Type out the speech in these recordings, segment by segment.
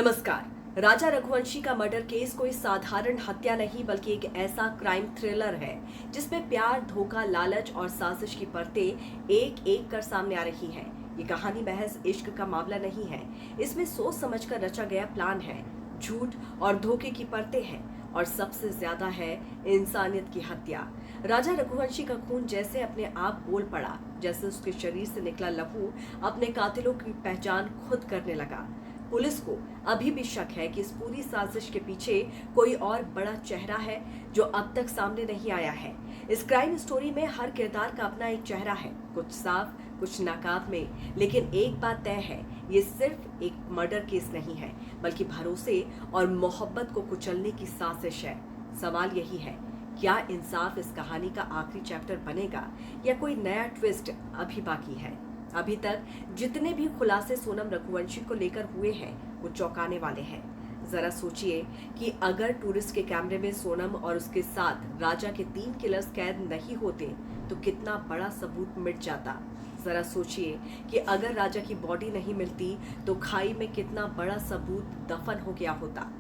नमस्कार। राजा रघुवंशी का murder case कोई साधारण हत्या नहीं बल्कि एक ऐसा क्राइम थ्रिलर है जिसमें प्यार, धोखा, लालच और साजिश की परतें एक एक कर सामने आ रही हैं। ये कहानी महज इश्क का मामला नहीं है, इसमें सोच समझकर रचा गया प्लान है, झूठ और धोखे की परतें हैं और सबसे ज्यादा है इंसानियत की हत्या। राजा रघुवंशी का खून जैसे अपने आप बोल पड़ा, जैसे उसके शरीर से निकला लहू अपने कातिलों की पहचान खुद करने लगा। पुलिस को अभी भी शक है कि इस पूरी साजिश के पीछे कोई और बड़ा चेहरा है जो अब तक सामने नहीं आया है। इस क्राइम स्टोरी में हर किरदार का अपना एक चेहरा है, कुछ साफ, कुछ नकाब में, लेकिन एक बात तय है, ये सिर्फ एक मर्डर केस नहीं है बल्कि भरोसे और मोहब्बत को कुचलने की साजिश है। सवाल यही है, क्या इंसाफ इस कहानी का आखिरी चैप्टर बनेगा या कोई नया ट्विस्ट अभी बाकी है? अभी तक जितने भी खुलासे सोनम रघुवंशी को लेकर हुए हैं वो चौंकाने वाले हैं। जरा सोचिए कि अगर टूरिस्ट के कैमरे में सोनम और उसके साथ राजा के 3 किलर्स कैद नहीं होते तो कितना बड़ा सबूत मिट जाता। जरा सोचिए कि अगर राजा की बॉडी नहीं मिलती तो खाई में कितना बड़ा सबूत दफन हो गया होता।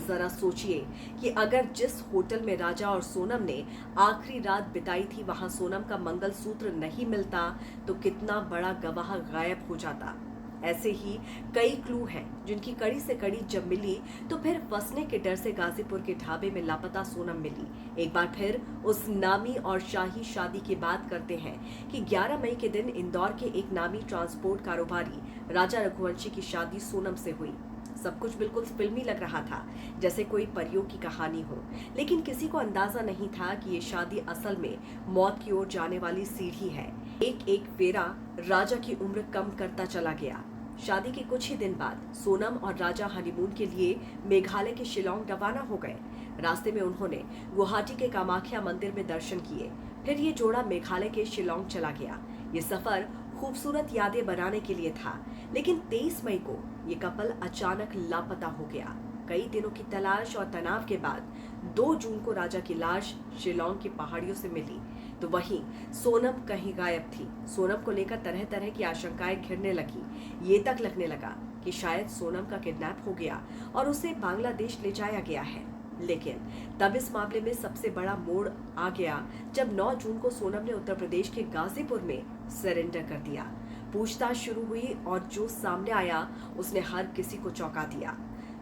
जरा सोचिए कि अगर जिस होटल में राजा और सोनम ने आखिरी रात बिताई थी वहां सोनम का मंगलसूत्र नहीं मिलता तो कितना बड़ा गवाह गायब हो जाता। ऐसे ही कई क्लू हैं जिनकी कड़ी से कड़ी जब मिली तो फिर फंसने के डर से गाजीपुर के ढाबे में लापता सोनम मिली। एक बार फिर उस नामी और शाही शादी की बात करते हैं कि 11 मई के दिन इंदौर के एक नामी ट्रांसपोर्ट कारोबारी राजा रघुवंशी की शादी सोनम से हुई। सब कुछ बिल्कुल फिल्मी लग रहा था, जैसे कोई परियों की कहानी हो, लेकिन किसी को अंदाजा नहीं था कि ये शादी असल में मौत की ओर जाने वाली सीढ़ी है। एक एक फेरा राजा की उम्र कम करता चला गया। शादी के कुछ ही दिन बाद सोनम और राजा हनीमून के लिए मेघालय के शिलोंग रवाना हो गए। रास्ते में उन्होंने गुवाहाटी के कामाख्या मंदिर में दर्शन किए। फिर ये जोड़ा मेघालय के शिलोंग चला गया। ये सफर खूबसूरत यादें बनाने के लिए था, लेकिन 23 मई को ये कपल अचानक लापता हो गया। कई दिनों की तलाश और तनाव के बाद 2 जून को राजा की लाश शिलोंग की पहाड़ियों से मिली, तो वहीं सोनम कहीं गायब थी। सोनम को लेकर तरह तरह की आशंकाएं घिरने लगी। ये तक लगने लगा कि शायद सोनम का किडनैप हो गया और उसे बांग्लादेश ले जाया गया है। लेकिन तब इस मामले में सबसे बड़ा मोड़ आ गया जब 9 जून को सोनम ने उत्तर प्रदेश के गाजीपुर में सरेंडर कर दिया। पूछताछ शुरू हुई और जो सामने आया उसने हर किसी को चौंका दिया।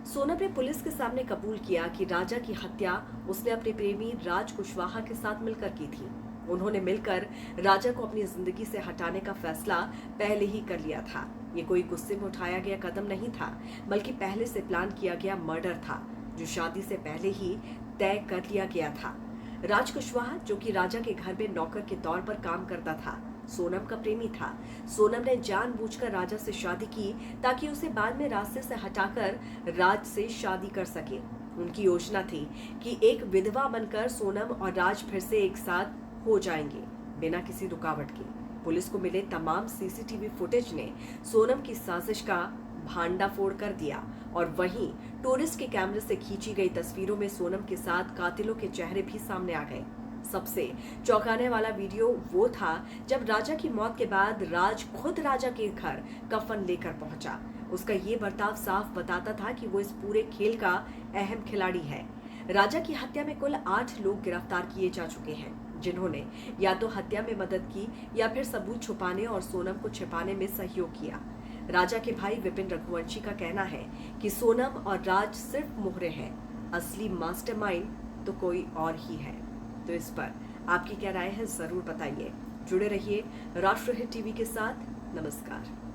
सोनम ने पुलिस के सामने कबूल किया कि राजा की हत्या उसने अपने प्रेमी राज कुशवाहा के साथ मिलकर की थी। उन्होंने मिलकर राजा को अपनी जिंदगी से हटाने का फैसला पहले ही कर लिया था। ये कोई गुस्से में उठाया गया कदम नहीं था, बल्कि पहले से प्लान किया गया मर्डर था जो शादी से पहले ही तय कर लिया गया था। राज कुशवाहा, जो कि राजा के घर में नौकर के तौर पर काम करता था, सोनम का प्रेमी था। सोनम ने जानबूझकर राजा से शादी की ताकि उसे बाद में रास्ते से हटाकर राज से शादी कर सके। उनकी योजना थी कि एक विधवा बनकर सोनम और राज फिर से एक साथ हो जाएंगे बिना किसी रुकावट के। पुलिस को मिले तमाम सीसीटीवी फुटेज ने सोनम की साजिश का भांडाफोड़ कर दिया और वहीं टूरिस्ट के कैमरे से खींची गई तस्वीरों में सोनम के साथ कातिलों के चेहरे भी सामने आ गए। सबसे चौंकाने वाला वीडियो वो था जब राजा की मौत के बाद राज खुद राजा के घर कफन लेकर पहुंचा। उसका ये बर्ताव साफ बताता था कि वो इस पूरे खेल का अहम खिलाड़ी है। राजा की हत्या में कुल 8 लोग गिरफ्तार किए जा चुके हैं, जिन्होंने या तो हत्या में मदद की या फिर सबूत छुपाने और सोनम को छिपाने में सहयोग किया। राजा के भाई विपिन रघुवंशी का कहना है कि सोनम और राज सिर्फ मोहरे हैं, असली मास्टरमाइंड तो कोई और ही है। तो इस पर आपकी क्या राय है, जरूर बताइए। जुड़े रहिए राष्ट्रहित टीवी के साथ। नमस्कार।